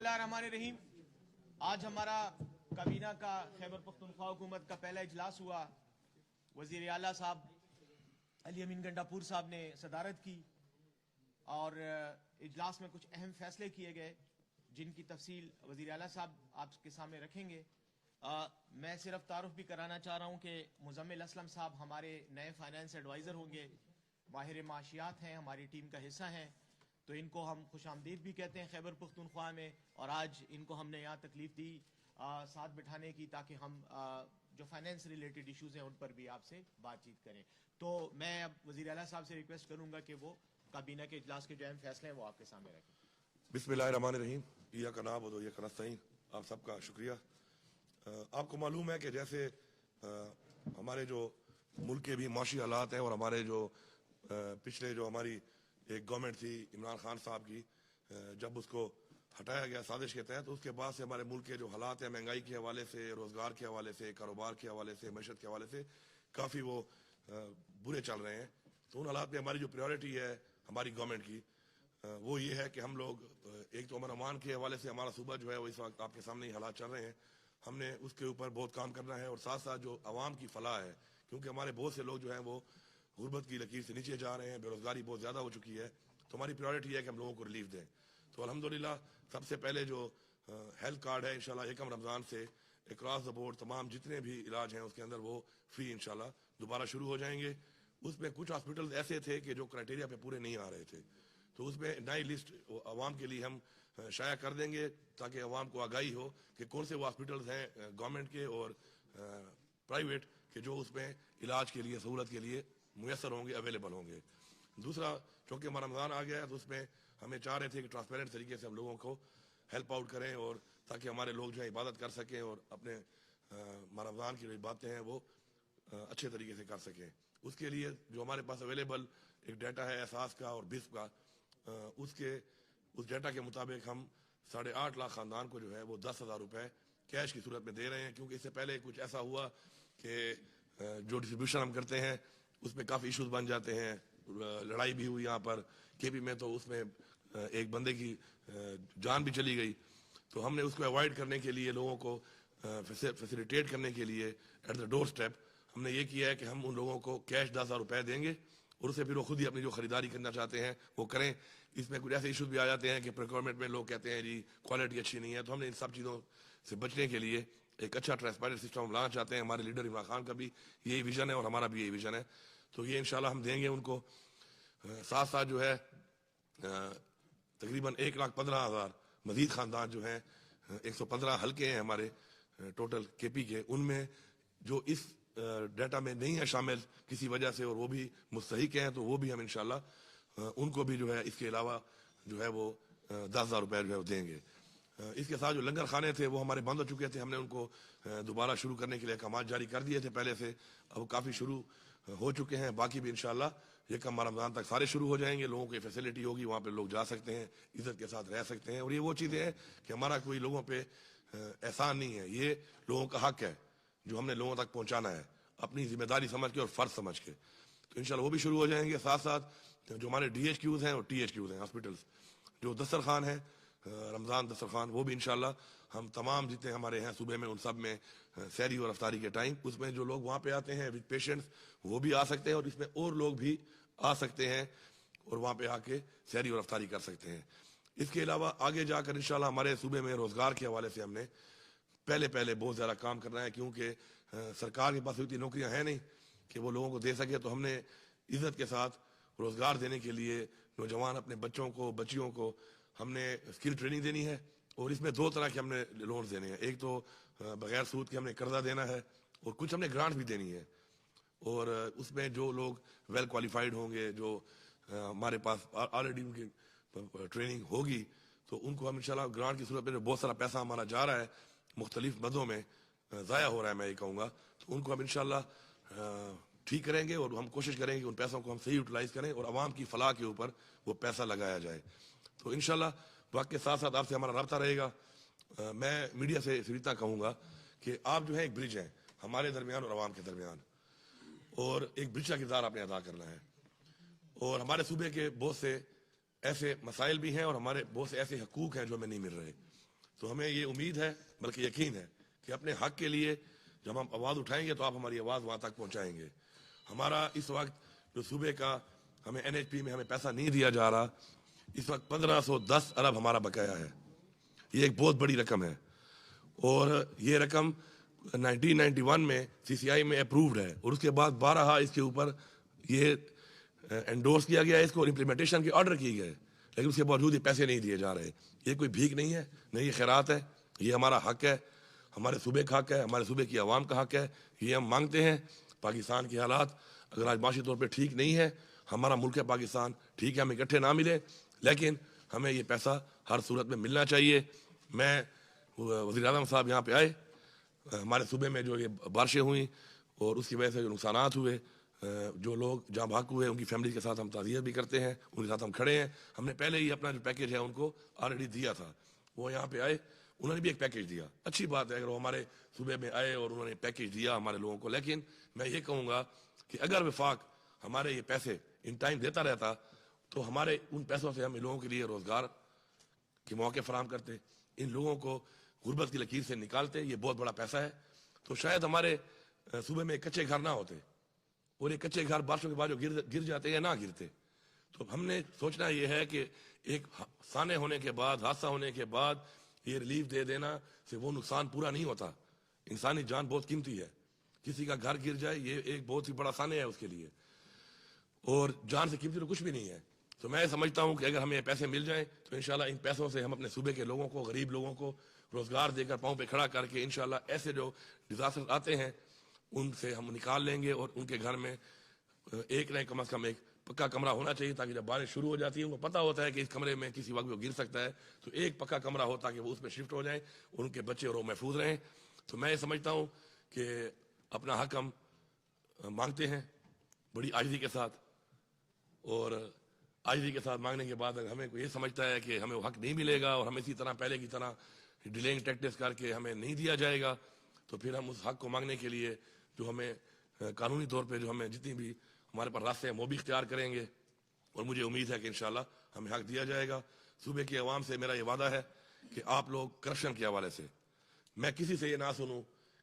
रहीम। आज हमारा काबीना का खैबर पख्तूनख्वा हुकूमत का पहला इजलास हुआ। वजीर आला साहब अली अमीन गंडापुर साहब ने सदारत की और इजलास में कुछ अहम फैसले किए गए जिनकी तफसील वजीर आला साहब आपके सामने रखेंगे। मैं सिर्फ तारुफ भी कराना चाह रहा हूँ कि मुजम्मिल असलम साहब हमारे नए फाइनेंस एडवाइज़र होंगे, माहिर माशियात हैं, हमारी टीम का हिस्सा हैं, तो इनको हम खुश आमदीद भी कहते हैं खैबर पख्तूनख्वा में। और आज इनको हमने यहाँ तकलीफ दी साथ बिठाने की, ताकि हम जो फाइनेंस रिलेटेड इश्यूज़ हैं उन पर भी आपसे बातचीत करें। तो मैं अब वज़ीर आला साहब से रिक्वेस्ट करूँगा कि वो काबीना के इजलास के जो अहम फैसले हैं वो आपके सामने रखें। बिस्मिल्लाहिर्रहमानिर्रहीम। इय्याक नअबुदु व इय्याक नस्तईन। आप सबका शुक्रिया। आपको मालूम है कि जैसे हमारे जो मुल्क के भी माशी हालात हैं और हमारे जो पिछले जो हमारी एक गवर्नमेंट थी इमरान खान साहब की, जब उसको हटाया गया साजिश के तहत, उसके बाद से हमारे मुल्क के जो हालात हैं महंगाई के हवाले से, रोज़गार के हवाले से, कारोबार के हवाले से, मैशत के हवाले से काफ़ी वो बुरे चल रहे हैं। तो उन हालात में हमारी जो प्रायोरिटी है हमारी गवर्नमेंट की वो ये है कि हम लोग एक तो अमन अमान के हवाले से हमारा सूबा जो है वो इस वक्त आपके सामने ही हालात चल रहे हैं, हमने उसके ऊपर बहुत काम करना है। और साथ साथ जो आवाम की फलाह है, क्योंकि हमारे बहुत से लोग जो हैं वो गुर्बत की लकीर से नीचे जा रहे हैं, बेरोजगारी बहुत ज़्यादा हो चुकी है, तो हमारी प्रायोरिटी है कि हम लोगों को रिलीफ दें। तो अल्हम्दुलिल्लाह सबसे पहले जो हेल्थ कार्ड है इंशाल्लाह एकम रमज़ान से अक्रॉस द बोर्ड तमाम जितने भी इलाज हैं उसके अंदर वो फ्री इंशाल्लाह दोबारा शुरू हो जाएंगे। उसमें कुछ हॉस्पिटल ऐसे थे कि जो क्राइटेरिया पे पूरे नहीं आ रहे थे, तो उसमें नई लिस्ट आवाम के लिए हम शाया कर देंगे ताकि आवाम को आगाही हो कि कौन से वो हॉस्पिटल्स हैं गवर्नमेंट के और प्राइवेट के जो उसमें इलाज के लिए सहूलत के लिए मुयसर होंगे, अवेलेबल होंगे। दूसरा, चूँकि हमारा रमज़ान आ गया है तो उसमें हमें चाह रहे थे कि ट्रांसपेरेंट तरीके से हम लोगों को हेल्प आउट करें और ताकि हमारे लोग जो है इबादत कर सकें और अपने रमज़ान की जो बातें हैं वो अच्छे तरीके से कर सकें। उसके लिए जो हमारे पास अवेलेबल एक डाटा है एहसास का और बिस्प का, उस डाटा के मुताबिक हम 8.5 लाख ख़ानदान को जो है वो 10,000 रुपये कैश की सूरत में दे रहे हैं। क्योंकि इससे पहले कुछ ऐसा हुआ कि जो डिस्ट्रीब्यूशन हम करते हैं उसमें काफ़ी इश्यूज बन जाते हैं, लड़ाई भी हुई यहाँ पर केपी में, तो उसमें एक बंदे की जान भी चली गई। तो हमने उसको अवॉइड करने के लिए, लोगों को फैसिलिटेट करने के लिए एट द डोर स्टेप हमने ये किया है कि हम उन लोगों को कैश 10,000 रुपये देंगे और उससे फिर वो खुद ही अपनी जो खरीदारी करना चाहते हैं वो करें। इसमें कुछ ऐसे इश्यूज भी आ जाते हैं कि प्रोक्योरमेंट में लोग कहते हैं जी क्वालिटी अच्छी नहीं है, तो हमने इन सब चीज़ों से बचने के लिए एक अच्छा ट्रांसपेरेंट सिस्टम हम लाना चाहते हैं। हमारे लीडर इमरान खान का भी यही विजन है और हमारा भी यही विजन है, तो ये इंशाल्लाह हम देंगे उनको। साथ साथ जो है तकरीबन 1,15,000 मजीद ख़ानदान जो हैं, 115 हल्के हैं हमारे टोटल केपी के, उनमें जो इस डाटा में नहीं है शामिल किसी वजह से और वो भी मुस्तहिक हैं, तो वो भी हम इंशाल्लाह उनको भी जो है इसके अलावा जो है वो 10,000 रुपये जो है वो देंगे। इसके साथ जो लंगर खाने थे वो हमारे बंद हो चुके थे, हमने उनको दोबारा शुरू करने के लिए अहकाम जारी कर दिए थे पहले से, अब काफ़ी शुरू हो चुके हैं। बाकी भी इंशाल्लाह ये कम रमज़ान तक सारे शुरू हो जाएंगे, लोगों की फैसिलिटी होगी, वहाँ पे लोग जा सकते हैं, इज्जत के साथ रह सकते हैं। और ये वो चीज़ें हैं कि हमारा कोई लोगों पे एहसान नहीं है, ये लोगों का हक है जो हमने लोगों तक पहुँचाना है अपनी जिम्मेदारी समझ के और फ़र्ज समझ के। तो इंशाल्लाह वो भी शुरू हो जाएंगे। साथ साथ जो हमारे DHQs हैं और THQs हैं हॉस्पिटल्स, जो दस्तरखान है रमज़ान दस्तरखान, वो भी इंशाल्लाह हम तमाम जितने हमारे हैं सूबे में उन सब में सहरी और अफ्तारी के टाइम उसमें जो लोग वहाँ पे आते हैं विद पेशेंट्स वो भी आ सकते हैं और इसमें और लोग भी आ सकते हैं और वहाँ पे आके सहरी और अफ्तारी कर सकते हैं। इसके अलावा आगे जाकर इंशाल्लाह हमारे सूबे में रोज़गार के हवाले से हमने पहले बहुत ज़्यादा काम करना है, क्योंकि सरकार के पास इतनी नौकरियाँ हैं नहीं कि वो लोगों को दे सके। तो हमने इज़्ज़त के साथ रोज़गार देने के लिए नौजवान अपने बच्चों को बच्चियों को हमने स्किल ट्रेनिंग देनी है और इसमें 2 तरह के हमने लोन्स देने हैं। एक तो बगैर सूद के हमने कर्जा देना है और कुछ हमने ग्रांट भी देनी है। और उसमें जो लोग वेल क्वालिफाइड होंगे, जो हमारे पास ऑलरेडी उनकी ट्रेनिंग होगी, तो उनको हम इंशाल्लाह ग्रांट की सूरत में जो बहुत सारा पैसा हमारा जा रहा है मुख्तलिफ मदों में ज़ाया हो रहा है मैं ये कहूँगा, तो उनको हम इंशाल्लाह ठीक करेंगे और हम कोशिश करेंगे कि उन पैसों को हम सही यूटिलाइज़ करें और आवाम की फलाह के ऊपर वो पैसा लगाया जाए। तो इंशाल्लाह वक्त के साथ साथ आपसे हमारा रब्ता रहेगा। मैं मीडिया से इतना कहूँगा कि आप जो है एक ब्रिज हैं हमारे दरमियान और आवाम के दरमियान, और एक ब्रिज का किरदार आपने अदा करना है। और हमारे सूबे के बहुत से ऐसे मसाइल भी हैं और हमारे बहुत से ऐसे हकूक़ हैं जो हमें नहीं मिल रहे। तो हमें ये उम्मीद है, बल्कि यकीन है कि अपने हक के लिए जब हम आवाज़ उठाएंगे तो आप हमारी आवाज़ वहाँ तक पहुँचाएंगे। हमारा इस वक्त जो सूबे का हमें NHP में हमें पैसा नहीं दिया जा रहा, इस वक्त 1510 अरब हमारा बकाया है। ये एक बहुत बड़ी रकम है और ये रकम 1991 में CCI में अप्रूव्ड है और उसके बाद 12 इसके ऊपर ये एंडोर्स किया गया है, इसको इम्प्लीमेंटेशन के ऑर्डर किए गए, लेकिन उसके बावजूद ये पैसे नहीं दिए जा रहे। ये कोई भीख नहीं है, नहीं ये खैरात है, ये हमारा हक है, हमारे सूबे का हक है, हमारे सूबे की आवाम का हक है। ये हम मांगते हैं। पाकिस्तान के हालात अगर आज माशी तौर पर ठीक नहीं है, हमारा मुल्क है पाकिस्तान, ठीक है हम इकट्ठे ना मिले, लेकिन हमें ये पैसा हर सूरत में मिलना चाहिए। मैं वज़ीर आज़म साहब यहाँ पे आए, हमारे सूबे में जो ये बारिशें हुई और उसकी वजह से जो नुकसानात हुए, जो लोग जहाँ भाग हुए उनकी फैमिली के साथ हम ताज़ियत भी करते हैं, उनके साथ हम खड़े हैं। हमने पहले ही अपना जो पैकेज है उनको ऑलरेडी दिया था। वो यहाँ पे आए, उन्होंने भी एक पैकेज दिया। अच्छी बात है अगर वो हमारे सूबे में आए और उन्होंने पैकेज दिया हमारे लोगों को, लेकिन मैं ये कहूँगा कि अगर वफाक हमारे ये पैसे इन टाइम देता रहता तो हमारे उन पैसों से हम इन लोगों के लिए रोज़गार के मौके फराम करते, इन लोगों को गुर्बत की लकीर से निकालते। ये बहुत बड़ा पैसा है। तो शायद हमारे सूबे में कच्चे घर ना होते और ये कच्चे घर बारिशों के बाद जो गिर जाते या ना गिरते। तो हमने सोचना ये है कि एक साने होने के बाद, हादसा होने के बाद ये रिलीफ दे देना से वो नुकसान पूरा नहीं होता। इंसानी जान बहुत कीमती है, किसी का घर गिर जाए ये एक बहुत ही बड़ा साने है उसके लिए, और जान से कीमती तो कुछ भी नहीं है। तो मैं समझता हूँ कि अगर हमें पैसे मिल जाएं तो इंशाल्लाह इन पैसों से हम अपने सूबे के लोगों को, गरीब लोगों को रोज़गार देकर पाँव पे खड़ा करके इंशाल्लाह ऐसे जो डिज़ास्टर आते हैं उनसे हम निकाल लेंगे और उनके घर में एक नहीं कम से कम एक पक्का कमरा होना चाहिए, ताकि जब बारिश शुरू हो जाती है उनको पता होता है कि इस कमरे में किसी वक्त वो गिर सकता है, तो एक पक्का कमरा हो ताकि वो उसमें शिफ्ट हो जाए और उनके बच्चे और वो महफूज रहें। तो मैं समझता हूँ कि अपना हक हम मांगते हैं बड़ी आजिज़ी के साथ, और आजिज़ी के साथ मांगने के बाद अगर हमें कोई ये समझता है कि हमें वो हक नहीं मिलेगा और हमें इसी तरह पहले की तरह डिलेइंग टैक्टिक्स करके हमें नहीं दिया जाएगा, तो फिर हम उस हक को मांगने के लिए जो हमें कानूनी तौर पे जो हमें जितनी भी हमारे पास रास्ते हैं वो भी इख्तियार करेंगे, और मुझे उम्मीद है कि इंशाल्लाह हमें हक दिया जाएगा। सूबे की आवाम से मेरा ये वादा है कि आप लोग करप्शन के हवाले से, मैं किसी से ये ना सुनूं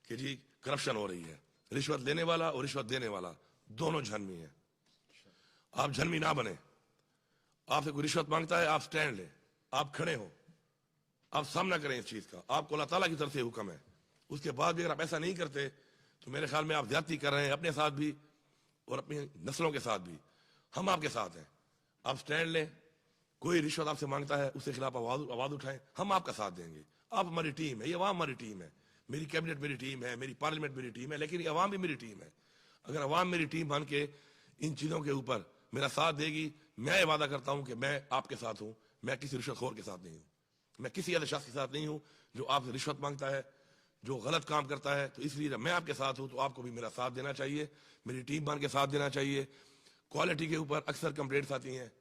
कि जी करप्शन हो रही है। रिश्वत लेने वाला और रिश्वत देने वाला दोनों झनमी है। आप झनमी ना बने। आपसे कोई रिश्वत मांगता है, आप स्टैंड लें, आप खड़े हो, आप सामना करें इस चीज का। आपको अल्लाह ताला की तरफ से हुक्म है। उसके बाद भी अगर आप ऐसा नहीं करते तो मेरे ख्याल में आप ज्यादती कर रहे हैं अपने साथ भी और अपनी नस्लों के साथ भी। हम आपके साथ हैं, आप स्टैंड लें। कोई रिश्वत आपसे मांगता है उसके खिलाफ आवाज उठाएं, हम आपका साथ देंगे। आप हमारी टीम है, ये अवाम हमारी टीम है, मेरी कैबिनेट मेरी टीम है, मेरी पार्लियामेंट मेरी टीम है, लेकिन ये अवाम भी मेरी टीम है। अगर अवाम मेरी टीम बन के इन चीजों के ऊपर मेरा साथ देगी, मैं ये वादा करता हूं कि मैं आपके साथ हूं। मैं किसी रिश्वतखोर के साथ नहीं हूं, मैं किसी ऐसे शख्स के साथ नहीं हूं जो आपसे रिश्वत मांगता है, जो गलत काम करता है। तो इसलिए जब मैं आपके साथ हूं तो आपको भी मेरा साथ देना चाहिए, मेरी टीम बन के साथ देना चाहिए। क्वालिटी के ऊपर अक्सर कंप्लेंट्स आती हैं,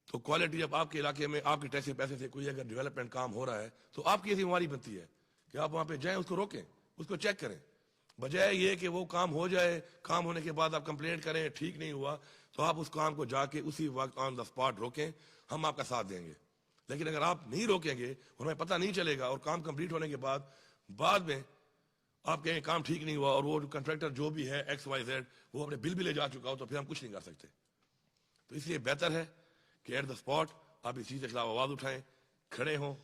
तो क्वालिटी जब आपके इलाके में आपके टैक्स के पैसे से कोई अगर डेवलपमेंट काम हो रहा है तो आपकी ये जिम्मेवारी बनती है कि आप वहां पे जाएं, उसको रोकें, उसको चेक करें, बजाय ये कि वो काम हो जाए, काम होने के बाद आप कंप्लेंट करें ठीक नहीं हुआ तो आप उस काम को जाके उसी वक्त ऑन द स्पॉट रोकें। हम आपका साथ देंगे। लेकिन अगर आप नहीं रोकेंगे और हमें पता नहीं चलेगा और काम कंप्लीट होने के बाद में आप कहेंगे काम ठीक नहीं हुआ और वो कॉन्ट्रैक्टर जो भी है XYZ वो अपने बिल भी ले जा चुका हो, तो फिर हम कुछ नहीं कर सकते। तो इसलिए बेहतर है कि एट द स्पॉट आप इस चीज के खिलाफ आवाज उठाएं, खड़े हों,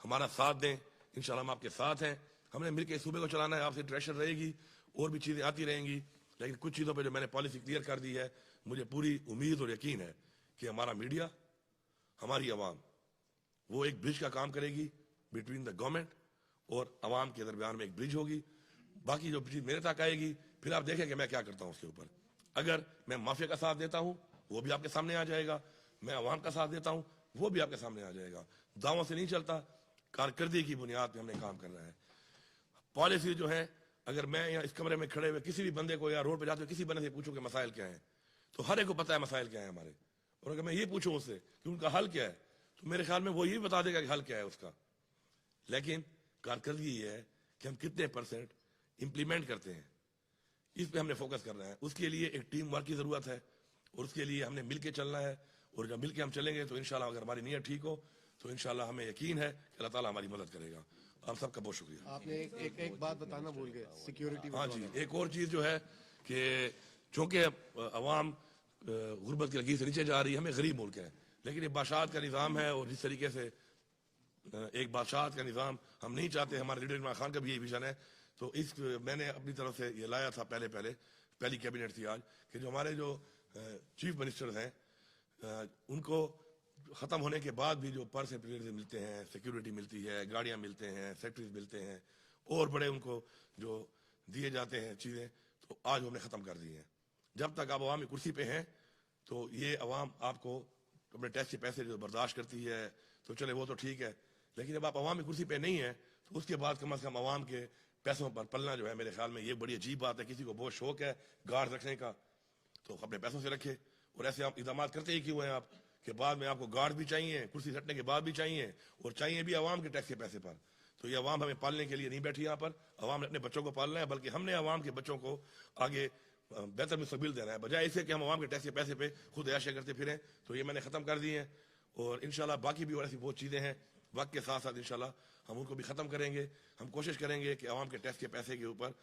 हमारा साथ दें। इंशाल्लाह हम आपके साथ हैं। हमने मिलकर सूबे को चलाना है, आपसे इंटरेक्शन रहेगी और भी चीजें आती रहेंगी, लेकिन कुछ चीजों पर जो मैंने पॉलिसी क्लियर कर दी है, मुझे पूरी उम्मीद और यकीन है कि हमारा मीडिया, हमारी आवाम वो एक ब्रिज का काम करेगी बिटवीन द गवर्नमेंट और आवाम के दरमियान में एक ब्रिज होगी। बाकी जो चीज मेरे तक आएगी फिर आप देखें कि मैं क्या करता हूं उसके ऊपर। अगर मैं माफिया का साथ देता हूं वो भी आपके सामने आ जाएगा, मैं आवाम का साथ देता हूं वो भी आपके सामने आ जाएगा। दावों से नहीं चलता, कारकर्दगी की बुनियाद पर हमने काम करना है। पॉलिसी जो है, अगर मैं यहाँ इस कमरे में खड़े हुए किसी भी बंदे को या रोड पे जाते हुए किसी बंदे से पूछूं कि मसाइल क्या है, तो हर एक को पता है मसाइल क्या है हमारे। और अगर मैं ये पूछूं उससे कि उनका हल क्या है, तो मेरे ख्याल में वो ये बता देगा कि हल क्या है उसका। लेकिन कारकर्दगी ये है कि हम कितने % इंप्लीमेंट करते हैं, इस पे हमने फोकस करना है। उसके लिए एक टीम वर्क की जरूरत है और उसके लिए हमने मिलके चलना है। और जब मिलके हम चलेंगे तो इंशाल्लाह अगर हमारी नीयत ठीक हो तो इंशाल्लाह हमें यकीन है कि अल्लाह ताला हमारी मदद करेगा। आप सबका बहुत शुक्रिया। आपने एक बात बताना भूल गए, सिक्योरिटी। हाँ जी, एक और चीज़ जो है कि चूँकि अवाम गुर्बत की लकीर से नीचे जा रही है, हमें गरीब मुल्क है, लेकिन ये बादशाहत का निज़ाम है और जिस तरीके से एक बादशाहत का निज़ाम हम नहीं चाहते, हमारे लीडर इमरान खान का भी यही विजन है। तो इस मैंने अपनी तरफ से ये लाया था, पहली कैबिनेट थी आज, कि जो हमारे जो चीफ मिनिस्टर्स हैं उनको ख़त्म होने के बाद भी जो पर्स एंड प्लेयर्स मिलते हैं, सिक्योरिटी मिलती है, गाड़ियाँ मिलते हैं, सेक्रेटरीज मिलते हैं और बड़े उनको जो दिए जाते हैं चीज़ें, तो आज हमने ख़त्म कर दी हैं। जब तक आप अवामी कुर्सी पे हैं तो ये अवाम आपको अपने टैक्स के पैसे जो बर्दाश्त करती है, तो चले वो तो ठीक है, लेकिन जब आप अवामी कुर्सी पे नहीं है तो उसके बाद कम अज़ कम अवाम के पैसों पर पलना जो है, मेरे ख्याल में ये बड़ी अजीब बात है। किसी को बहुत शौक है गार्ड रखने का तो अपने पैसों से रखे, और ऐसे आप इक़दाम करते ही क्यों हैं आप कि बाद में आपको गार्ड भी चाहिए, कुर्सी हटने के बाद भी चाहिए, और चाहिए भी अवाम के टैक्स के पैसे पर। तो ये अवाम हमें पालने के लिए नहीं बैठी यहाँ पर, अवाम ने अपने बच्चों को पालना है, बल्कि हमने अवाम के बच्चों को आगे बेहतर मुस्तकबिल देना है, बजाय इसे कि हम अवाम के टैक्स के पैसे पे खुद ऐशे करते फिरें। तो ये मैंने ख़त्म कर दी है, और इंशाल्लाह बाकी भी और ऐसी बहुत चीज़ें हैं वक्त के साथ साथ इंशाल्लाह हम उनको भी ख़त्म करेंगे। हम कोशिश करेंगे कि अवाम के टैक्स के पैसे के ऊपर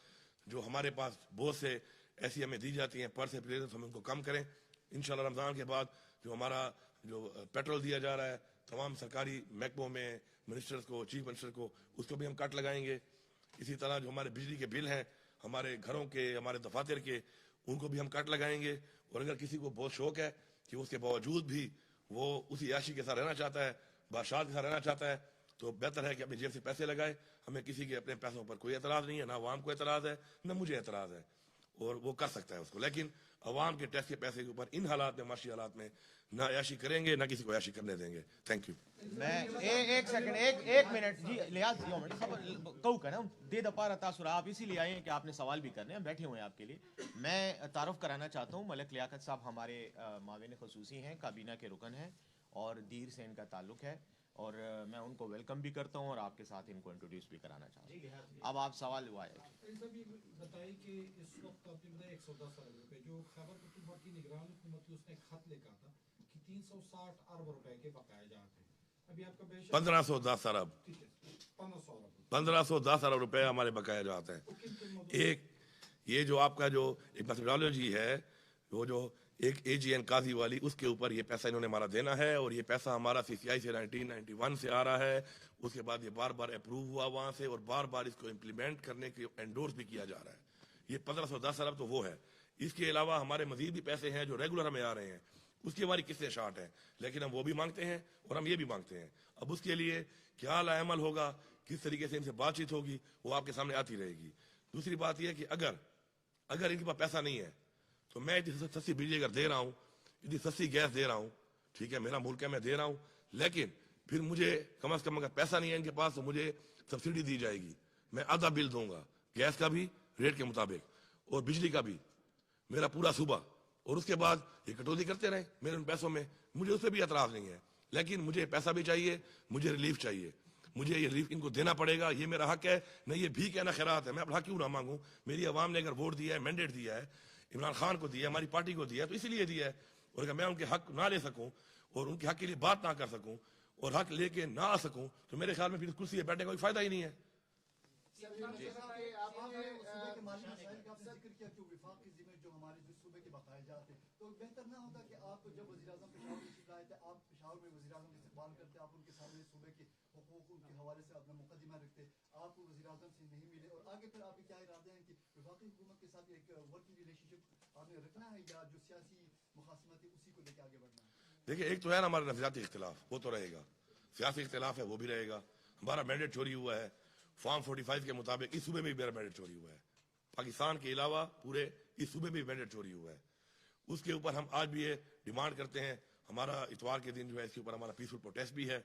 जो हमारे पास बहुत से ऐसी हमें दी जाती हैं पर्स प्लेयर्स, हम उनको कम करें। इंशाल्लाह रमज़ान के बाद जो हमारा जो पेट्रोल दिया जा रहा है तमाम सरकारी महकमों में मिनिस्टर्स को, चीफ मिनिस्टर को, उसको भी हम कट लगाएंगे। इसी तरह जो हमारे बिजली के बिल हैं, हमारे घरों के, हमारे दफातर के, उनको भी हम कट लगाएंगे। और अगर किसी को बहुत शौक है कि उसके बावजूद भी वो उसी याशी के साथ रहना चाहता है, बादशाह के साथ रहना चाहता है, तो बेहतर है कि अपनी जेब से पैसे लगाए। हमें किसी के अपने पैसों पर कोई एतराज़ नहीं है, ना अवाम को एतराज़ है, ना मुझे एतराज़ है, और वो कर सकता है उसको। लेकिन अवाम के टैक्स के पैसे के ऊपर इन हालात में, माशी हालात में ना याशी करेंगे, ना किसी को याशी करने देंगे। Thank you. मैं एक सेकंड, एक मिनट जी, लिहाज कहू का ना दे दपार तासुर, आप इसीलिए आए हैं कि आपने सवाल भी करने हैं, बैठे हुए हैं आपके लिए। मैं तारुफ कराना चाहता हूँ, मलिक लियाकत साहब हमारे माविन खसूसी हैं, काबीना के रुकन हैं, और दीर से इनका ताल्लुक है, और मैं उनको वेलकम भी करता हूँ और आपके साथ इनको इंट्रोड्यूस भी कराना चाहता हूँ। अब आप सवाल हुआ है बताइए कि इस वक्त आपने बताया 110 अरब रुपए जो खैबर पख्तूनख्वा की निगरान हुकूमत की उसने खत लिखा था कि 360 अरब रुपए के बकाए जाते हैं। अभी आपका बेशक 1510 अरब, ठीक है, 1510 अरब रुपए हमारे बकाया जाते हैं। एक ये जो आपका जो एक मेथोडोलॉजी है, वो जो एक AGN काजी वाली, उसके ऊपर ये पैसा इन्होंने हमारा देना है, और ये पैसा हमारा CCI से 1991 से आ रहा है। उसके बाद ये बार बार अप्रूव हुआ वहाँ से, और बार बार इसको इम्प्लीमेंट करने के एंडोर्स भी किया जा रहा है। ये 1510 अरब तो वो है। इसके अलावा हमारे मजीद भी पैसे हैं जो रेगुलर हमें आ रहे हैं, उसकी हमारी किस्तें शार्ट हैं, लेकिन हम वो भी मांगते हैं और हम ये भी मांगते हैं। अब उसके लिए क्या लाएमल होगा, किस तरीके से इनसे बातचीत होगी, वो आपके सामने आती रहेगी। दूसरी बात यह है कि अगर इनके पास पैसा नहीं है तो मैं इतनी सस्ती बिजली अगर दे रहा हूँ, इतनी सस्ती गैस दे रहा हूँ, ठीक है, मेरा मुल्क है, मैं दे रहा हूँ, लेकिन फिर मुझे कम से कम अगर पैसा नहीं है इनके पास तो मुझे सब्सिडी दी जाएगी। मैं आधा बिल दूंगा, गैस का भी रेट के मुताबिक और बिजली का भी, मेरा पूरा सूबा, और उसके बाद ये कटौती करते रहे मेरे उन पैसों में, मुझे उससे भी एतराज नहीं है। लेकिन मुझे पैसा भी चाहिए, मुझे रिलीफ चाहिए, मुझे ये रिलीफ इनको देना पड़ेगा, ये मेरा हक है। न ये भीख है ना खैरात है, मैं अपना हक क्यों ना मांगूं। मेरी आवाम ने अगर वोट दिया है, मैंडेट दिया है, इमरान खान को दिया है, हमारी पार्टी को दिया है, तो इसीलिए दिया है। और अगर मैं उनके हक ना ले सकूं और उनके हक के लिए बात ना कर सकूं और हक लेके ना आ सकूं, तो मेरे ख्याल में फिर कुर्सी पे बैठने का कोई फायदा ही नहीं है। तो बेहतर ना होता कि आप जब वज़ीर-ए-आज़म पेशावर तशरीफ लाए थे, आप पेशावर में वज़ीर-ए-आज़म का इस्तकबाल करते, आप उनके सामने सूबे के हुकूक उनके हवाले से अपना मुकदमा रखते, आप वज़ीर-ए-आज़म से नहीं मिले, और आगे फिर आपके क्या इरादे हैं कि वफाकी हुकूमत के साथ एक वर्किंग रिलेशनशिप आपने रखना है, या जो सियासी मुखासमत है उसी को लेकर आगे बढ़ना है? देखिए, एक तो है ना हमारा नजरियाती इख्तिलाफ, वो तो रहेगा, सियासी इख्तिलाफ है वो भी रहेगा। हमारा मैंडेट चोरी हुआ है फॉर्म 45 के मुताबिक, इस सूबे में भी मेरा मैंडेट चोरी हुआ है, पाकिस्तान के अलावा पूरे इस सूबे में भी मैंडेट चोरी हुआ है। उसके ऊपर हम आज भी ये डिमांड करते हैं, हमारा इतवार के दिन जो है इसके ऊपर हमारा पीसफुल प्रोटेस्ट भी है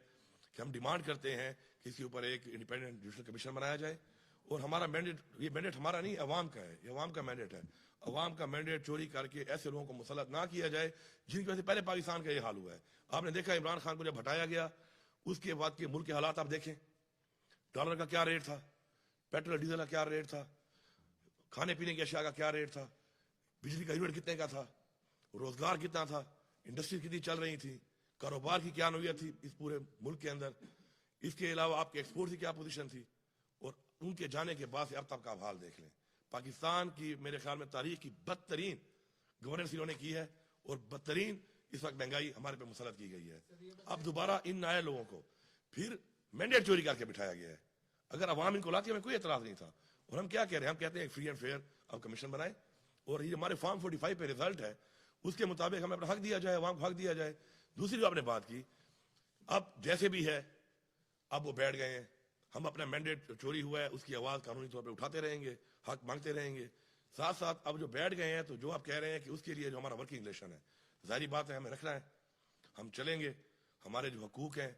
कि हम डिमांड करते हैं कि इसके ऊपर एक इंडिपेंडेंट जुडिशल कमीशन बनाया जाए। और हमारा मैंडेट, ये मैंडेट हमारा नहीं, अवाम का है, ये अवाम का मैंडेट है। अवाम का मैंडेट चोरी करके ऐसे लोगों को मुसल्लत ना किया जाए जिनकी वजह से पहले पाकिस्तान का ये हाल हुआ है। आपने देखा इमरान खान को जब हटाया गया, उसके बाद के मुल्क के हालात आप देखें, डॉलर का क्या रेट था, पेट्रोल डीजल का क्या रेट था, खाने पीने की अशिया का क्या रेट था, बिजली का यूनिट कितने का था, रोजगार कितना था, इंडस्ट्री कितनी चल रही थी, कारोबार की क्या नौयत थी इस पूरे मुल्क के अंदर, इसके अलावा आपके एक्सपोर्ट की क्या पोजीशन थी, और उनके जाने के बाद से अब तक आप हाल देख लें। पाकिस्तान की मेरे ख्याल में तारीख की बदतरीन गवर्नेंस इन्होंने की है, और बदतरीन इस वक्त महंगाई हमारे पे मुसलत की गई है। अब दोबारा इन नए लोगों को फिर मैंडेट चोरी करके बिठाया गया है। अगर अवाम इनको लाती, हमें कोई एतराज नहीं था। और हम क्या कह रहे हैं, हम कहते हैं फ्री एंड फेयर अब कमीशन बनाए, और ये हमारे फॉर्म 45 पे रिजल्ट है, उसके मुताबिक हमें अपना हक दिया जाए, अवाम को हक दिया जाए। दूसरी जो आपने बात की, अब जैसे भी है अब वो बैठ गए हैं, हम अपना मैंडेट चोरी हुआ है उसकी आवाज कानूनी तौर पे उठाते रहेंगे, हक मांगते रहेंगे। साथ साथ अब जो बैठ गए हैं, तो जो आप कह रहे हैं कि उसके लिए जो हमारा वर्किंग रिलेशन है, जाहिर बात है हमें रखना है, हम चलेंगे, हमारे जो हकूक हैं,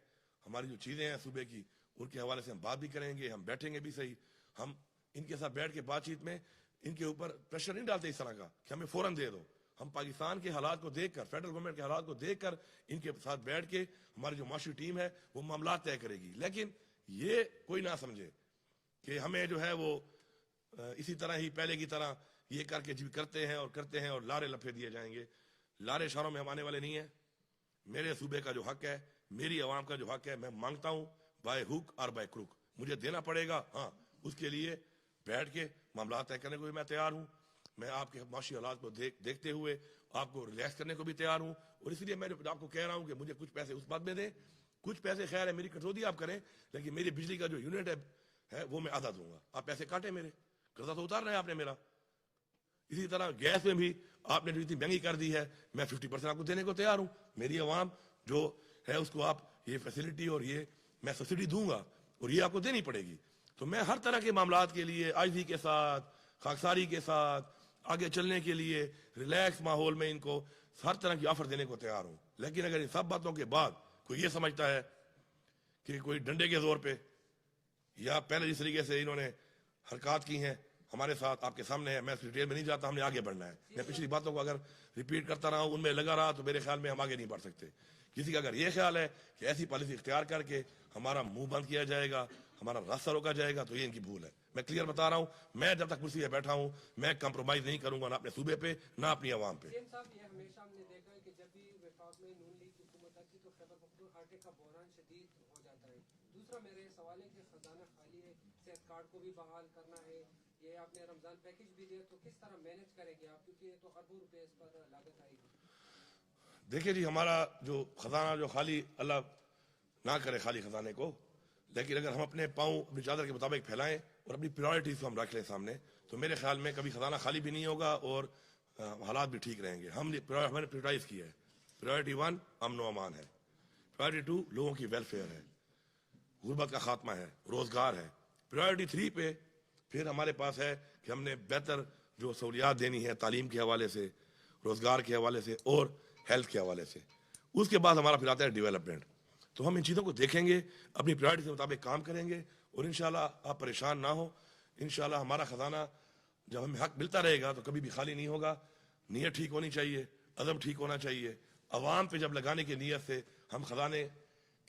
हमारी जो चीजें हैं सूबे की, उनके हवाले से हम बात भी करेंगे, हम बैठेंगे भी सही। हम इनके साथ बैठ के बातचीत में इनके ऊपर प्रेशर नहीं डालते इस तरह का कि हमें फौरन दे दो। हम पाकिस्तान के हालात को देखकर, फेडरल गवर्नमेंट के हालात को देखकर इनके साथ बैठ के हमारी जो माशी टीम है वो मामला तय करेगी। लेकिन ये कोई ना समझे कि हमें जो है वो इसी तरह ही पहले की तरह ये करके जी करते हैं और लारे लफे दिए जाएंगे। लारे शारों में हम आने वाले नहीं है। मेरे सूबे का जो हक है, मेरी आवाम का जो हक है, मैं मांगता हूं बाय हुक और बाय क्रुक, मुझे देना पड़ेगा। हाँ, उसके लिए बैठ के मामला तय करने को भी मैं तैयार हूं। मैं आपके माशी हालात को देखते हुए आपको रिलैक्स करने को भी तैयार हूं, और इसलिए मैं आपको कह रहा हूं कि मुझे कुछ पैसे उस बात में दें, कुछ पैसे खैर है मेरी कटौती आप करें, लेकिन मेरी बिजली का जो यूनिट है वो मैं आधा दूंगा। आप पैसे काटे, मेरे कर्जा तो उतार रहे हैं आपने मेरा। इसी तरह गैस में भी आपने जो इतनी महंगी कर दी है, मैं 50% आपको देने को तैयार हूं। मेरी आवाम जो है उसको आप ये फैसिलिटी और ये मैं सब्सिडी दूंगा, और ये आपको देनी पड़ेगी। तो मैं हर तरह के मामलात के लिए आईजी के साथ, खाकसारी के साथ आगे चलने के लिए रिलैक्स माहौल में इनको हर तरह की ऑफर देने को तैयार हूं। लेकिन अगर इन सब बातों के बाद कोई ये समझता है कि कोई डंडे के जोर पे या पहले जिस तरीके से इन्होंने हरकत की हैं हमारे साथ, आपके सामने है, मैं डिटेल में नहीं जाता, हमने आगे बढ़ना है। मैं पिछली बातों को अगर रिपीट करता रहा, उनमें लगा रहा, तो मेरे ख्याल में हम आगे नहीं बढ़ सकते। किसी का अगर ये ख्याल है कि ऐसी पॉलिसी इख्तियार करके हमारा मुंह बंद किया जाएगा, हमारा रास्ता रोका जाएगा, तो ये इनकी भूल है। मैं क्लियर बता रहा हूं, मैं जब तक कुर्सी पे बैठा हूं मैं कंप्रोमाइज नहीं करूंगा, ना अपने सूबे पे ना अपनी आवाम पे। साहब, ये हमेशा हमने देखा है कि जब भी वफाक में नून लीग की हुकूमत आती तो खैबर पख्तूनख्वा आटे का बहरान शदीद हो जाता है। दूसरा मेरा ये सवाल है कि खजाना खाली है, सेहत कार्ड को भी बहाल करना है, ये आपने रमजान पैकेज भी दिया, तो किस तरह मैनेज करेंगे आप, क्योंकि ये तो अरबों रुपए इस पर लागत आएगी। देखिए जी, हमारा जो खजाना जो खाली, अल्लाह ना करे खाली खजाने को, लेकिन अगर हम अपने पाँव अपनी चादर के मुताबिक फैलाएं और अपनी प्रायोरिटीज को हम रख लें सामने, तो मेरे ख्याल में कभी खजाना खाली भी नहीं होगा और हालात भी ठीक रहेंगे। हमने प्रायोरिटाइज किया है। प्रायोरिटी 1 अमन व अमान है, प्रायोरिटी 2 लोगों की वेलफेयर है, गुर्बत का खात्मा है, रोजगार है। प्रायोरिटी 3 पे फिर हमारे पास है कि हमने बेहतर जो सहूलियात देनी है तालीम के हवाले से, रोजगार के हवाले से और हेल्थ के हवाले से। उसके बाद हमारा फिर आता है डेवलपमेंट। तो हम इन चीज़ों को देखेंगे, अपनी प्रायोरिटी के मुताबिक काम करेंगे, और इंशाल्लाह आप परेशान ना हो। इंशाल्लाह हमारा खजाना जब हमें हक मिलता रहेगा तो कभी भी खाली नहीं होगा। नीयत ठीक होनी चाहिए, अदब ठीक होना चाहिए। अवाम पे जब लगाने की नीयत से हम खजाने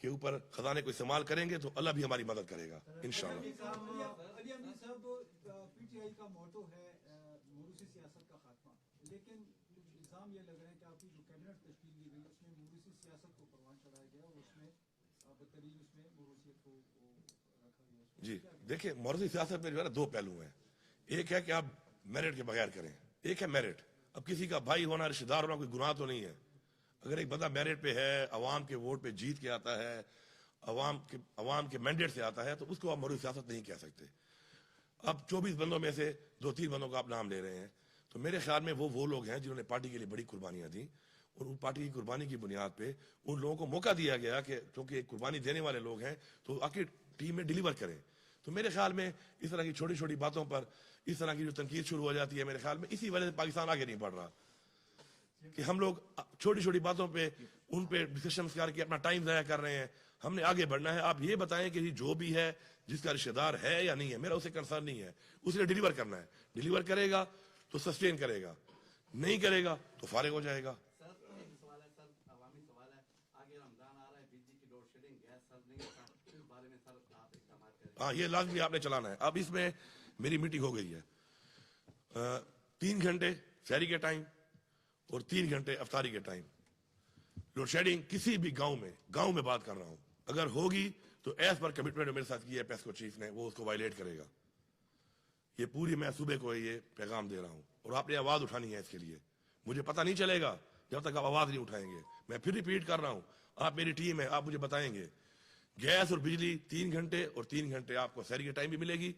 के ऊपर खजाने को इस्तेमाल करेंगे तो अल्लाह भी हमारी मदद करेगा इंशाल्लाह। पीटीआई का मोटो है मोरूसी सियासत का खात्मा, लेकिन इल्जाम ये लग रहा है कि आपकी जो कैबिनेट तश्कील की गई उसमें मोरूसी सियासत को परवान चढ़ाया गया और उसमें बदतरीन उसमें मोरूसियत को रखा गया। जी देखिए, मोरूसी सियासत में जो है ना 2 पहलू हैं। एक है कि आप मेरिट के बगैर करें, एक है मेरिट। अब किसी का भाई होना, रिश्तेदार होना कोई गुनाह तो नहीं है। अगर एक बंदा मेरिट पे है, अवाम के वोट पे जीत के आता है, अवाम के मैंडेट से आता है, तो उसको आप मोरूसी सियासत नहीं कह सकते। अब 24 बंदों में से 2-3 बंदों का आप नाम ले रहे हैं, तो मेरे ख्याल में वो लोग हैं जिन्होंने पार्टी के लिए बड़ी कुर्बानियां दी, और उन पार्टी की कुर्बानी की बुनियाद पे उन लोगों को मौका दिया गया कि क्योंकि कुर्बानी देने वाले लोग हैं तो आके टीम में डिलीवर करें। तो मेरे ख्याल में इस तरह की छोटी छोटी बातों पर इस तरह की जो तनकीद शुरू हो जाती है, मेरे ख्याल में इसी वजह से पाकिस्तान आगे नहीं बढ़ रहा कि हम लोग छोटी छोटी बातों पे उन पे डिस्कशन करके अपना टाइम ज़ाया कर रहे हैं। हमने आगे बढ़ना है। आप ये बताएं कि जो भी है जिसका रिश्तेदार है या नहीं है, मेरा उसे कंसर्न नहीं है, उसे डिलीवर करना है। डिलीवर करेगा तो सस्टेन करेगा, नहीं करेगा तो फारिग हो जाएगा। सर एक सवाल है सर, अवामी सवाल है, आगे रमजान आ रहा है, बिजली की लोड शेडिंग, गैस सर नहीं होता, इस बारे में सर आप इकदाम करें। हाँ, ये लाजमी आपने चलाना है। अब इसमें मेरी मीटिंग हो गई है, 3 घंटे सहरी के टाइम और 3 घंटे अफ्तारी के टाइम। लोड शेडिंग किसी भी गांव में बात कर रहा हूं, अगर होगी तो एज पर कमिटमेंट मेरे साथ की है पेस्को चीफ ने, वो उसको वायलेट करेगा। ये पूरी मैं सूबे को ये पैगाम दे रहा हूं, और आपने आवाज उठानी है इसके लिए। मुझे पता नहीं चलेगा जब तक आप आवाज नहीं उठाएंगे। मैं फिर रिपीट कर रहा हूं, आप मेरी टीम है, आप मुझे बताएंगे। गैस और बिजली 3 घंटे और 3 घंटे आपको सहरी के टाइम भी मिलेगी,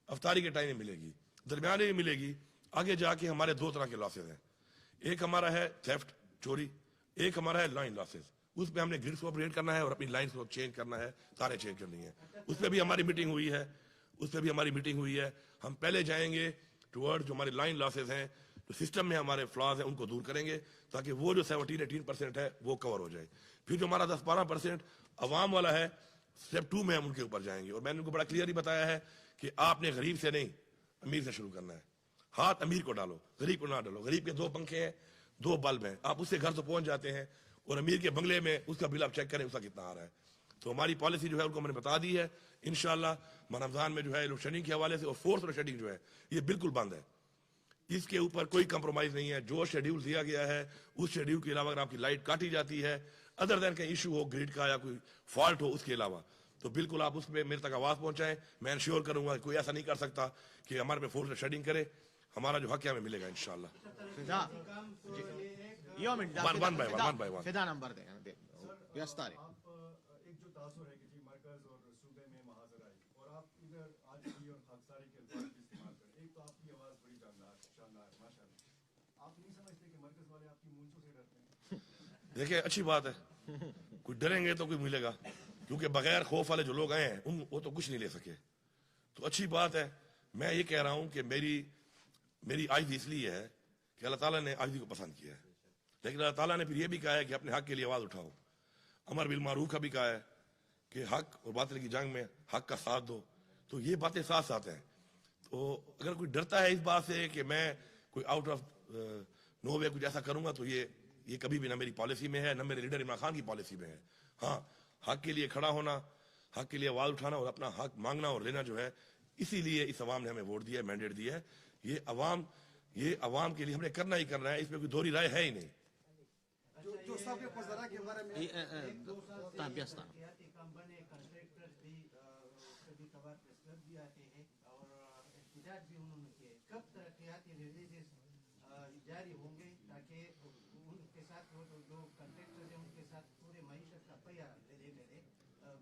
अफ्तारी के टाइम भी मिलेगी, दरमियाने भी मिलेगी। आगे जाके हमारे 2 तरह के लॉसेज हैं, एक हमारा है थेफ्ट चोरी, एक हमारा है लाइन लॉसेज। उस पर हमने ग्रिड्स को अपग्रेड करना है और अपनी लाइन्स को चेंज करना है, तारें चेंज करनी है। उस पर भी हमारी मीटिंग हुई है। हम पहले जाएंगे टुवर्ड जो हमारी लाइन लॉसेज हैं, जो सिस्टम में हमारे फ्लॉज हैं, उनको दूर करेंगे ताकि वो जो 17-18% है वो कवर हो जाए। फिर जो हमारा 10-12% अवाम वाला है, स्टेप 2 में हम उनके ऊपर जाएंगे। और मैंने उनको बड़ा क्लियरली बताया है कि आपने गरीब से नहीं, अमीर से शुरू करना है। हाथ अमीर को डालो, गरीब को ना डालो। गरीब के 2 पंखे हैं, 2 बल्ब हैं, आप उससे घर तो पहुंच जाते हैं, और अमीर के बंगले में उसका बिल आप चेक करें उसका कितना आ रहा है। तो हमारी पॉलिसी जो है उनको मैंने बता दी है। इंशाल्लाह रमजान में जो है लोड शेडिंग के हवाले से और फोर्स लोड शेडिंग जो है ये बिल्कुल बंद है, इसके ऊपर कोई कंप्रोमाइज नहीं है। जो शेड्यूल दिया गया है उस शेड्यूल के अलावा अगर आपकी लाइट काटी जाती है, अदर देन का इशू हो ग्रिड का या कोई फॉल्ट हो उसके अलावा, तो बिल्कुल आप उसमें मेरे तक आवाज पहुंचाएं। मैं इंश्योर करूंगा कोई ऐसा नहीं कर सकता कि हमारे पे फोर्स लोड शेडिंग करे। हमारा जो हक है हमें मिलेगा इंशाल्लाह। One by one. फिदा नंबर दे यस्तारे। आप एक जो तासुर है कि जी मरकज और सूबे में महाजर आई, और आप इधर आजिज़ी और खाकसारी के अल्फाज भी इस्तेमाल करें। एक तो आपकी आवाज़ बड़ी शानदार माशाल्लाह। आप नहीं समझते कि मरकज वाले आपकी मूंछों से डरते हैं? देखिए अच्छी बात है, कुछ डरेंगे तो कुछ मिलेगा, क्योंकि बगैर खौफ वाले जो लोग आए हैं वो तो कुछ नहीं ले सके। तो अच्छी बात है। मैं ये कह रहा हूं कि मेरी आइज़ इसलिए है कि अल्लाह ताला ने आइज़ी को पसंद किया है, लेकिन अल्लाह ताला ने फिर ये भी कहा है कि अपने हक के लिए आवाज उठाओ। अमर बिल मारूफ का भी कहा है कि हक और बातिल की जंग में हक का साथ दो। तो ये बातें साथ साथ हैं। तो अगर कोई डरता है इस बात से कि मैं कोई आउट ऑफ नो वे कुछ ऐसा करूंगा, तो ये कभी भी ना मेरी पॉलिसी में है, ना मेरे लीडर इमरान खान की पॉलिसी में है। हाँ, हक के लिए खड़ा होना, हक के लिए आवाज उठाना और अपना हक मांगना और लेना जो है, इसीलिए इस अवाम ने हमें वोट दिया है, मैंडेट दिया है। ये अवाम के लिए हमने करना ही करना है, इसमें कोई दोहरी राय है ही नहीं। जो सबके फजरा के बारे में जारी होंगे ताकि उनके साथ वो जो कंट्रैक्टर हैं उनके साथ पूरे मईशत का पहिया ले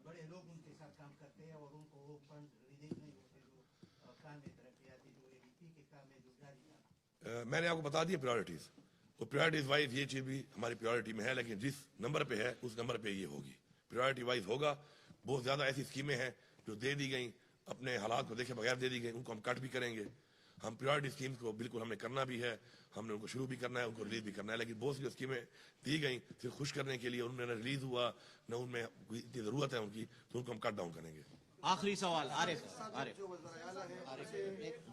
बड़े लोग उनके साथ काम करते हैं और उनको वो फंड रिलीज नहीं होते जो काम में तरक्याती जो एडीपी के काम में जो जारी। मैंने आपको बता दिया प्रायोरिटीज, तो प्रायोरिटीज वाइज ये चीज भी हमारी प्रायोरिटी में है, लेकिन जिस नंबर पे है उस नंबर पे ये होगी, प्रायोरिटी वाइज होगा। बहुत ज्यादा ऐसी स्कीमें हैं जो दे दी गई, अपने हालात को देखे बगैर दे दी गई, उनको हम कट भी करेंगे। हम प्रायोरिटी स्कीम्स को बिल्कुल हमने करना भी है, हमने उनको शुरू भी करना है, उनको रिलीज भी करना है। लेकिन बहुत सी स्कीमें दी गई सिर्फ खुश करने के लिए, उनमें न रिलीज हुआ न उनमें इतनी जरूरत है उनकी, तो उनको हम कट डाउन करेंगे। आखिरी सवाल आरिफ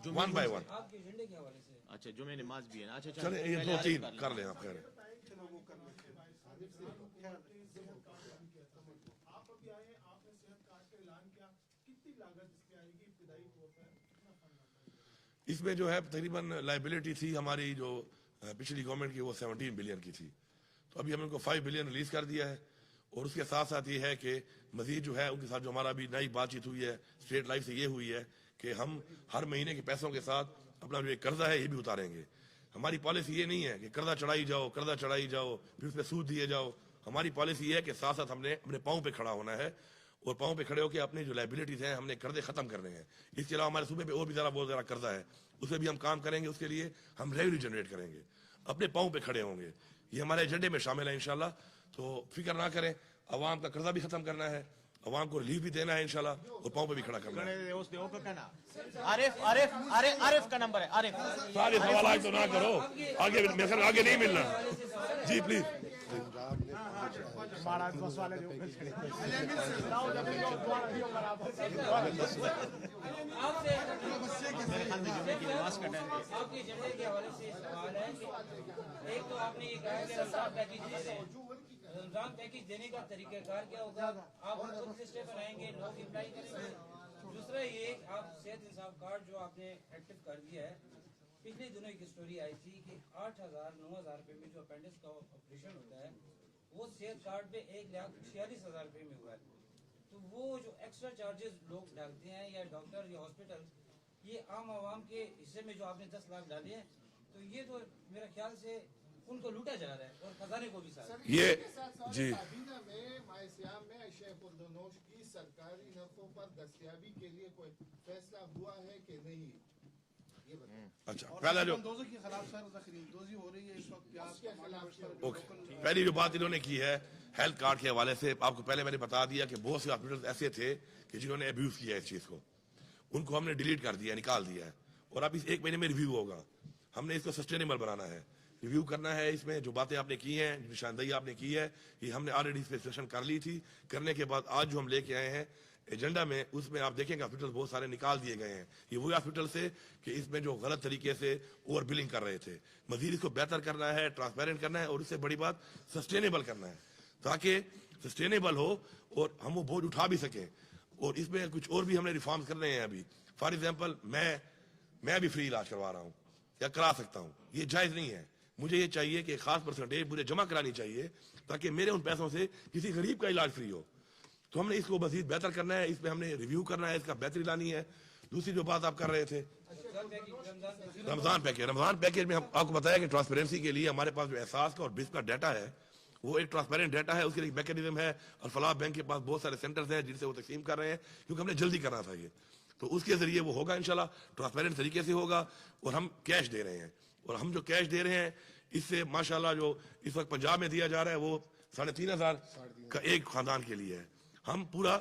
वन बाय वन। आपके एजेंडे के हवाले से अच्छा जुमे नमाज भी है ना। अच्छा चले ये 2-3 कर लें आप। खैर आप अभी आए, आपने सेहत कार्ड का ऐलान किया, कितनी लागत इसमें आएगी इब्तिदाई तौर पर? इसमें जो है तकरीबन लाइबिलिटी थी हमारी जो पिछली गवर्नमेंट की, वो 17 बिलियन की थी। तो अभी हमने उनको 5 बिलियन रिलीज कर दिया है। और उसके साथ साथ ये है कि मजीद जो है उनके साथ जो हमारा भी नई बातचीत हुई है स्टेट लाइफ से, ये हुई है कि हम हर महीने के पैसों के साथ अपना जो कर्जा है ये भी उतारेंगे। हमारी पॉलिसी ये नहीं है कि कर्जा चढ़ाई जाओ फिर उसमें सूद दिए जाओ। हमारी पॉलिसी ये है कि साथ साथ हमने अपने पाँव पे खड़ा होना है, और पाँव पे खड़े होकर अपनी जो लाइबिलिटीज हैं हमने कर्जे खत्म करने हैं। इसके अलावा हमारे सूबे पे और भी बहुत ज़्यादा कर्जा है, उसमें भी हम काम करेंगे। उसके लिए हम रेवेन्यू जनरेट करेंगे, अपने पाँव पे खड़े होंगे। ये हमारे एजेंडे में शामिल है इंशाल्लाह। तो फिक्र ना करें, अवाम का कर्जा भी खत्म करना है, अवाम को रिलीफ भी देना है इंशाल्लाह, और पाँव पे भी खड़ा करना है। आरिफ का नंबर है। आरिफ सारे सवाल तो ना करो, आगे नहीं मिलना जी प्लीज। आपके एजेंडे के हवाले से सवाल है कि एक तो आपने ये कहा कि रमजान पैकेज देने का तरीकाकार क्या होगा, आप खुद लिस्टें बनाएंगे, लोग अप्लाई करेंगे। दूसरा ये आप सेहत इंसाफ कार्ड जो आपने एक्टिव कर दिया है, पिछले दिनों एक स्टोरी आई थी कि 8,000-9,000 रुपए में जो अपेंडिक्स का ऑपरेशन होता है वो सेहत कार्ड पे 1,46,000 रुपए में हुआ है। तो वो जो एक्स्ट्रा चार्जेस लोग डालते हैं या डॉक्टर या हॉस्पिटल, ये आम आवाम के हिस्से में जो आपने 10 लाख डाले हैं, तो ये तो मेरा ख्याल से उनको लूटा जा रहा है और खजाने को भी साथ। ये जी काबीना में मायसियाम में शेख उर्दनोश की सरकारी नफों पर दस्तयाबी के लिए कोई फैसला हुआ है कि नहीं, ये बताएं। अच्छा, पहला जो के खिलाफ सर ज़खीरंदोज़ी हो रही है इस वक्त, क्या आपके खिलाफ? ओके, पहली जो बात इन्होंने की है हेल्थ कार्ड के हवाले से, आपको पहले मैंने बता दिया कि बहुत से हॉस्पिटल ऐसे थे कि जिन्होंने अब्यूज किया इस चीज को, उनको हमने डिलीट कर दिया, निकाल दिया है, और अब इस 1 महीने में रिव्यू होगा। हमने इसको सस्टेनेबल बनाना है, रिव्यू करना है। इसमें जो बातें आपने की हैं, जो निशानदेही आपने की है, ये हमने ऑलरेडी इस पे डिस्कशन कर ली थी। करने के बाद आज जो हम लेके आए हैं एजेंडा में, उसमें आप देखेंगे हॉस्पिटल बहुत सारे निकाल दिए गए हैं। ये वही हॉस्पिटल से कि इसमें जो गलत तरीके से ओवर बिलिंग कर रहे थे। मजीद इसको बेहतर करना है, ट्रांसपेरेंट करना है, और उससे बड़ी बात सस्टेनेबल करना है, ताकि सस्टेनेबल हो और हम वो बोझ उठा भी सकें। और इसमें कुछ और भी हमने रिफॉर्म्स करने हैं अभी। फॉर एग्जाम्पल, मैं भी फ्री इलाज करवा रहा हूँ या करा सकता हूँ, ये जायज नहीं है। मुझे ये चाहिए कि खास परसेंटेज मुझे जमा करानी चाहिए ताकि मेरे उन पैसों से किसी गरीब का इलाज फ्री हो। तो हमने इसको मजीद बेहतर करना है, इसमें हमने रिव्यू करना है, इसका बेहतरी लानी है। दूसरी जो बात आप कर रहे थे रमजान पैकेज में हम आपको बताया कि ट्रांसपेरेंसी के लिए हमारे पास जो एहसास का और बिस्क का डाटा है, वो एक ट्रांसपेरेंट डाटा है, उसके लिए मैकेनिज्म है। और फलाह बैंक के पास बहुत सारे सेंटर्स हैं जिनसे वो तकसीम कर रहे हैं, क्योंकि हमने जल्दी करना था ये। तो उसके जरिए वो होगा इंशाल्लाह, ट्रांसपेरेंट तरीके से होगा। और हम कैश दे रहे हैं, और हम जो कैश दे रहे हैं इससे माशाल्लाह जो इस वक्त पंजाब में दिया जा रहा है वो 3,500 का एक खानदान के लिए है। हम पूरा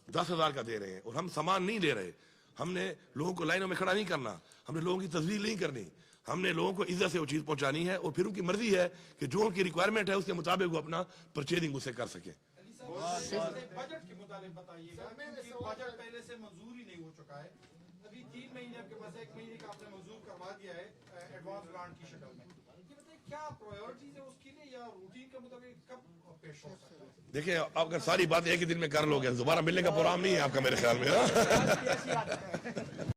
10,000 का दे रहे हैं, और हम सामान नहीं ले रहे। हमने लोगों को लाइनों में खड़ा नहीं करना, हमने लोगों की तस्वीर नहीं करनी, हमने लोगों को इज्जत से वो चीज पहुंचानी है। और फिर उनकी मर्जी है कि जो उनकी रिक्वायरमेंट है उसके मुताबिक वो अपना परचेजिंग उससे कर सके। बजट के मुताबिक बताइएगा, क्योंकि बजट पहले से मंजूर ही नहीं हो चुका है। अभी 3 महीने आपके पास, 1 महीने का आपने मंजूर करवा दिया है एडवांस ग्रांट की शक्ल में। ये बताइए क्या प्रायोरिटीज है उसके लिए, या रूटीन के मुताबिक कब पेश हो सकता है? देखिए, आप अगर सारी बात एक ही दिन में कर लोगे, दोबारा मिलने का प्रोग्राम नहीं है आपका मेरे ख्याल में।